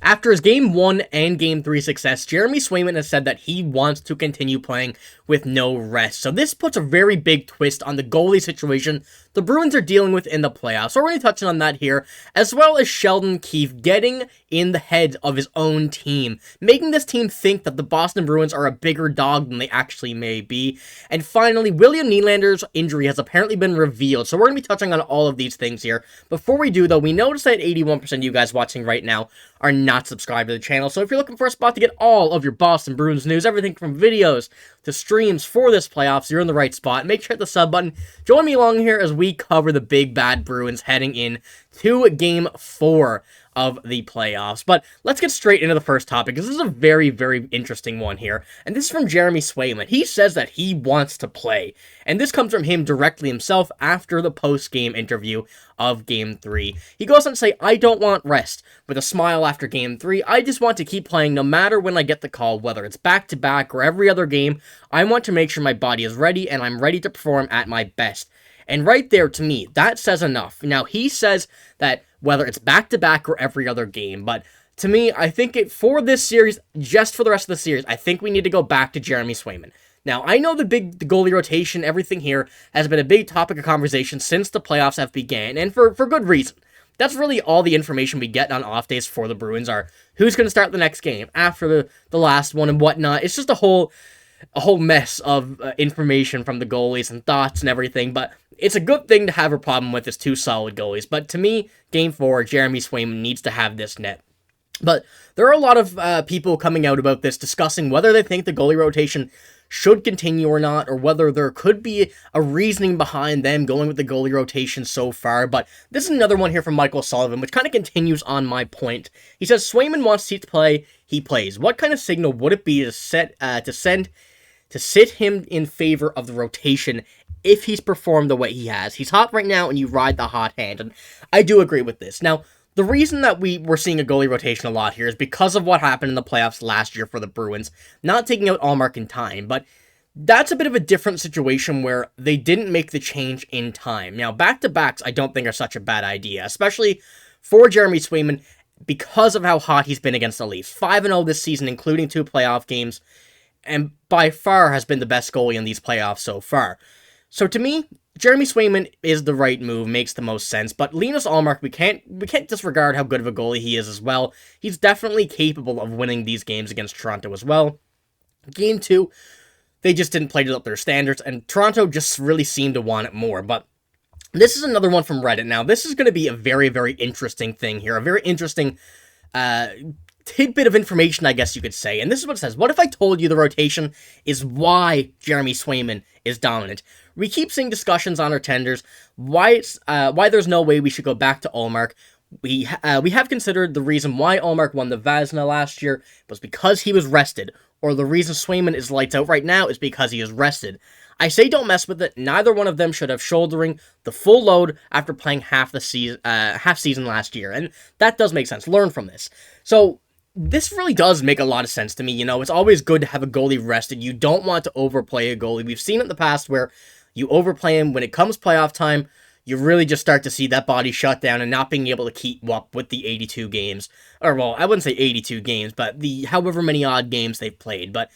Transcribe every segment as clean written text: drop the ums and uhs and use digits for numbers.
After his Game 1 and Game 3 success, Jeremy Swayman has said that he wants to continue playing with no rest. So this puts a very big twist on the goalie situation the Bruins are dealing with in the playoffs. So we're going to touch on that here, as well as Sheldon Keefe getting in the head of his own team, making this team think that the Boston Bruins are a bigger dog than they actually may be. And finally, William Nylander's injury has apparently been revealed. So we're going to be touching on all of these things here. Before we do, though, we notice that 81% of you guys watching right now are not subscribed to the channel. So if you're looking for a spot to get all of your Boston Bruins news, everything from videos to streams for this playoffs, you're in the right spot. Make sure to hit the sub button. Join me along here as we cover the big bad Bruins heading in to Game 4 of the playoffs. But let's get straight into the first topic, because this is a very, very interesting one here. And this is from Jeremy Swayman. He says that he wants to play. And this comes from him directly himself after the post-game interview of Game 3. He goes on to say, "I don't want rest. With a smile after Game 3, I just want to keep playing no matter when I get the call, whether it's back-to-back or every other game. I want to make sure my body is ready and I'm ready to perform at my best." And right there, to me, that says enough. Now, he says that whether it's back-to-back or every other game, but to me, I think for this series, just for the rest of the series, I think we need to go back to Jeremy Swayman. Now, I know the goalie rotation, everything here, has been a big topic of conversation since the playoffs have began, and for good reason. That's really all the information we get on off days for the Bruins are who's going to start the next game after the last one and whatnot. It's just a whole mess of information from the goalies and thoughts and everything, but it's a good thing to have a problem with is two solid goalies. But to me, Game 4, Jeremy Swayman needs to have this net. But there are a lot of people coming out about this, discussing whether they think the goalie rotation should continue or not, or whether there could be a reasoning behind them going with the goalie rotation so far. But this is another one here from Michael Sullivan, which kind of continues on my point. He says, "Swayman wants to play, he plays. What kind of signal would it be to sit him in favor of the rotation if he's performed the way he has? He's hot right now, and you ride the hot hand." And I do agree with this. Now, the reason that we're seeing a goalie rotation a lot here is because of what happened in the playoffs last year for the Bruins, not taking out Ullmark in time, but that's a bit of a different situation where they didn't make the change in time. Now, back-to-backs I don't think are such a bad idea, especially for Jeremy Swayman because of how hot he's been against the Leafs. 5-0 this season, including 2 playoff games, and by far has been the best goalie in these playoffs so far. So to me, Jeremy Swayman is the right move, makes the most sense, but Linus Ullmark, we can't disregard how good of a goalie he is as well. He's definitely capable of winning these games against Toronto as well. Game 2, they just didn't play up their standards, and Toronto just really seemed to want it more. But this is another one from Reddit. Now, this is going to be a very, very interesting thing here, a very interesting tidbit of information, I guess you could say. And this is what it says: "What if I told you the rotation is why Jeremy Swayman is dominant? We keep seeing discussions on our tenders, why there's no way we should go back to Ullmark. We have considered the reason why Ullmark won the Vezina last year was because he was rested, or the reason Swayman is lights out right now is because he is rested. I say don't mess with it. Neither one of them should have shouldering the full load after playing half season last year." And that does make sense. Learn from this. So this really does make a lot of sense to me. You know, it's always good to have a goalie rested. You don't want to overplay a goalie. We've seen it in the past where you overplay him. When it comes playoff time, you really just start to see that body shut down and not being able to keep up with the 82 games. Or, well, I wouldn't say 82 games, but the however many odd games they've played. But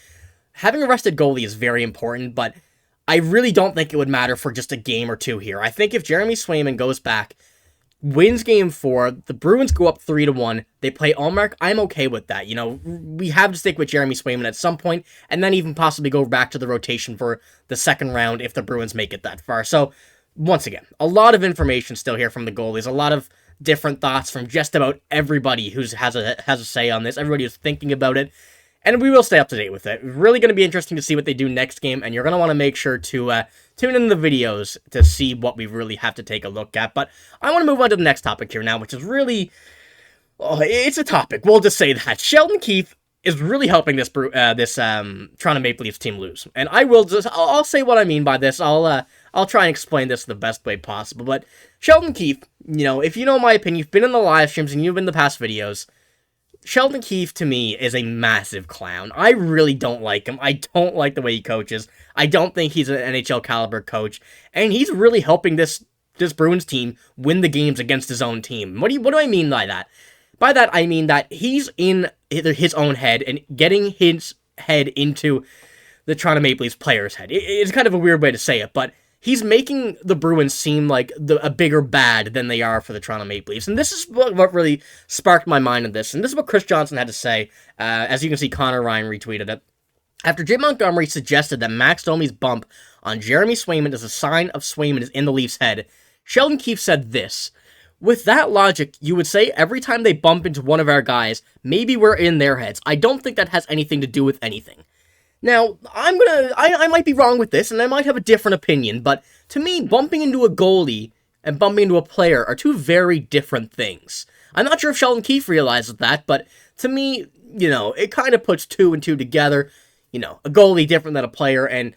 having a rested goalie is very important, but I really don't think it would matter for just a game or two here. I think if Jeremy Swayman goes back, wins Game 4, the Bruins go up 3-1, they play Ullmark, I'm okay with that. You know, we have to stick with Jeremy Swayman at some point, and then even possibly go back to the rotation for the second round if the Bruins make it that far. So, once again, a lot of information still here from the goalies, a lot of different thoughts from just about everybody who has a say on this, everybody who's thinking about it, and we will stay up to date with it. Really going to be interesting to see what they do next game, and you're going to want to make sure to tune in the videos to see what we really have to take a look at. But I want to move on to the next topic here now, which is really, it's a topic. We'll just say that Sheldon Keefe is really helping this Toronto Maple Leafs team lose, and I'll say what I mean by this. I'll try and explain this the best way possible. But Sheldon Keefe, you know, if you know my opinion, you've been in the live streams and you've been in the past videos. Sheldon Keefe, to me, is a massive clown. I really don't like him. I don't like the way he coaches. I don't think he's an NHL caliber coach. And he's really helping this Bruins team win the games against his own team. What do I mean by that? By that, I mean that he's in his own head and getting his head into the Toronto Maple Leafs player's head. It's kind of a weird way to say it, but he's making the Bruins seem like a bigger bad than they are for the Toronto Maple Leafs. And this is what really sparked my mind in this. And this is what Chris Johnson had to say. As you can see, Connor Ryan retweeted it. After Jim Montgomery suggested that Max Domi's bump on Jeremy Swayman is a sign of Swayman is in the Leafs' head, Sheldon Keefe said this: "With that logic, you would say every time they bump into one of our guys, maybe we're in their heads. I don't think that has anything to do with anything." Now, I might be wrong with this, and I might have a different opinion, but to me, bumping into a goalie and bumping into a player are two very different things. I'm not sure if Sheldon Keefe realizes that, but to me, it kind of puts two and two together. A goalie different than a player, and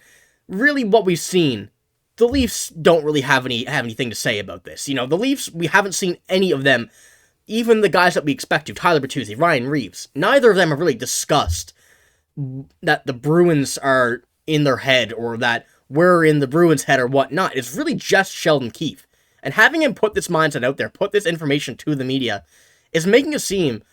really what we've seen, the Leafs don't really have anything to say about this. The Leafs, we haven't seen any of them, even the guys that we expect to, Tyler Bertuzzi, Ryan Reeves, neither of them have really discussed that the Bruins are in their head or that we're in the Bruins' head or whatnot. It's really just Sheldon Keefe. And having him put this mindset out there, put this information to the media, is making it seem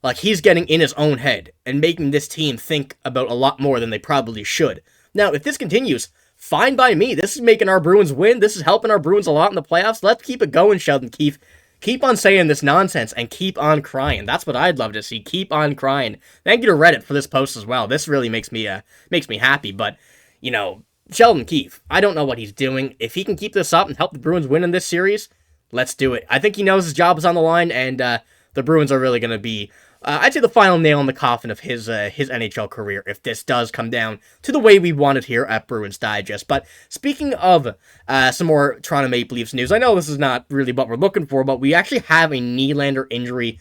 like he's getting in his own head and making this team think about a lot more than they probably should. Now, if this continues, fine by me. This is making our Bruins win. This is helping our Bruins a lot in the playoffs. Let's keep it going, Sheldon Keefe. Keep on saying this nonsense and keep on crying. That's what I'd love to see. Keep on crying. Thank you to Reddit for this post as well. This really makes me happy. But, Sheldon Keefe, I don't know what he's doing. If he can keep this up and help the Bruins win in this series, let's do it. I think he knows his job is on the line, and the Bruins are really going to be, I'd say, the final nail in the coffin of his NHL career if this does come down to the way we want it here at Bruins Digest. But speaking of some more Toronto Maple Leafs news, I know this is not really what we're looking for, but we actually have a Nylander injury,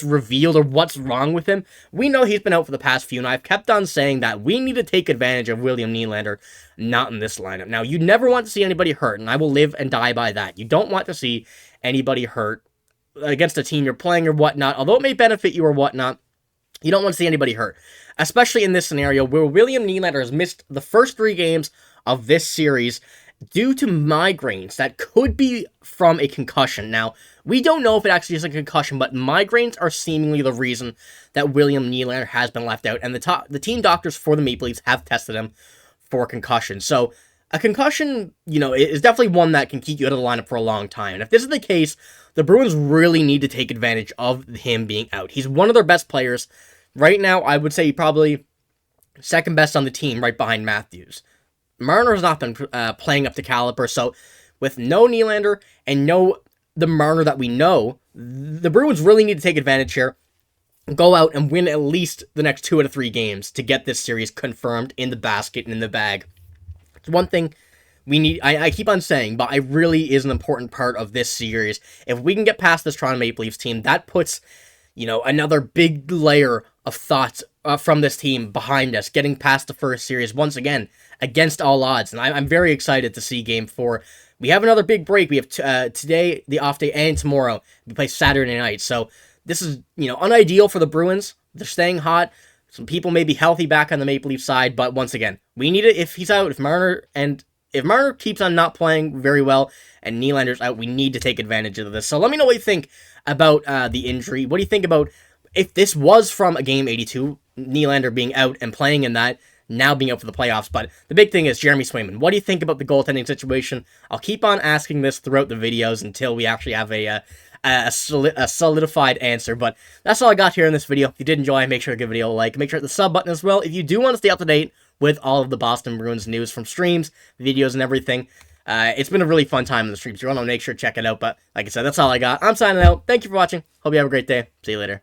revealed, or what's wrong with him. We know he's been out for the past few, and I've kept on saying that we need to take advantage of William Nylander, not in this lineup. Now, you never want to see anybody hurt, and I will live and die by that. You don't want to see anybody hurt against a team you're playing or whatnot, although it may benefit you or whatnot. You don't want to see anybody hurt, especially in this scenario where William Nylander has missed the first 3 games of this series due to migraines that could be from a concussion. Now, we don't know if it actually is a concussion, but migraines are seemingly the reason that William Nylander has been left out, and the team doctors for the Maple Leafs have tested him for concussion. So, a concussion, is definitely one that can keep you out of the lineup for a long time. And if this is the case, the Bruins really need to take advantage of him being out. He's one of their best players. Right now, I would say probably second best on the team, right behind Matthews. Marner has not been playing up to caliber, so with no Nylander and no the Marner that we know, the Bruins really need to take advantage here, go out and win at least the next 2 out of 3 games to get this series confirmed in the basket and in the bag. It's one thing we need, I keep on saying, but it really is an important part of this series. If we can get past this Toronto Maple Leafs team, that puts, another big layer of thoughts from this team behind us, getting past the first series once again against all odds. And I'm very excited to see Game 4. We have another big break. We have today, the off day, and tomorrow. We play Saturday night. So this is, unideal for the Bruins. They're staying hot. Some people may be healthy back on the Maple Leaf side, but once again, we need it. If he's out, if Marner keeps on not playing very well and Nylander's out, we need to take advantage of this. So let me know what you think about the injury. What do you think about if this was from a Game 82, Nylander being out and playing in that, now being out for the playoffs? But the big thing is Jeremy Swayman. What do you think about the goaltending situation? I'll keep on asking this throughout the videos until we actually have a solidified answer. But that's all I got here in this video. If you did enjoy, make sure to give the video a like. Make sure to hit the sub button as well if you do want to stay up to date with all of the Boston Bruins news from streams, videos, and everything. It's been a really fun time in the streams. You want to make sure to check it out. But like I said, that's all I got. I'm signing out. Thank you for watching. Hope you have a great day. See you later.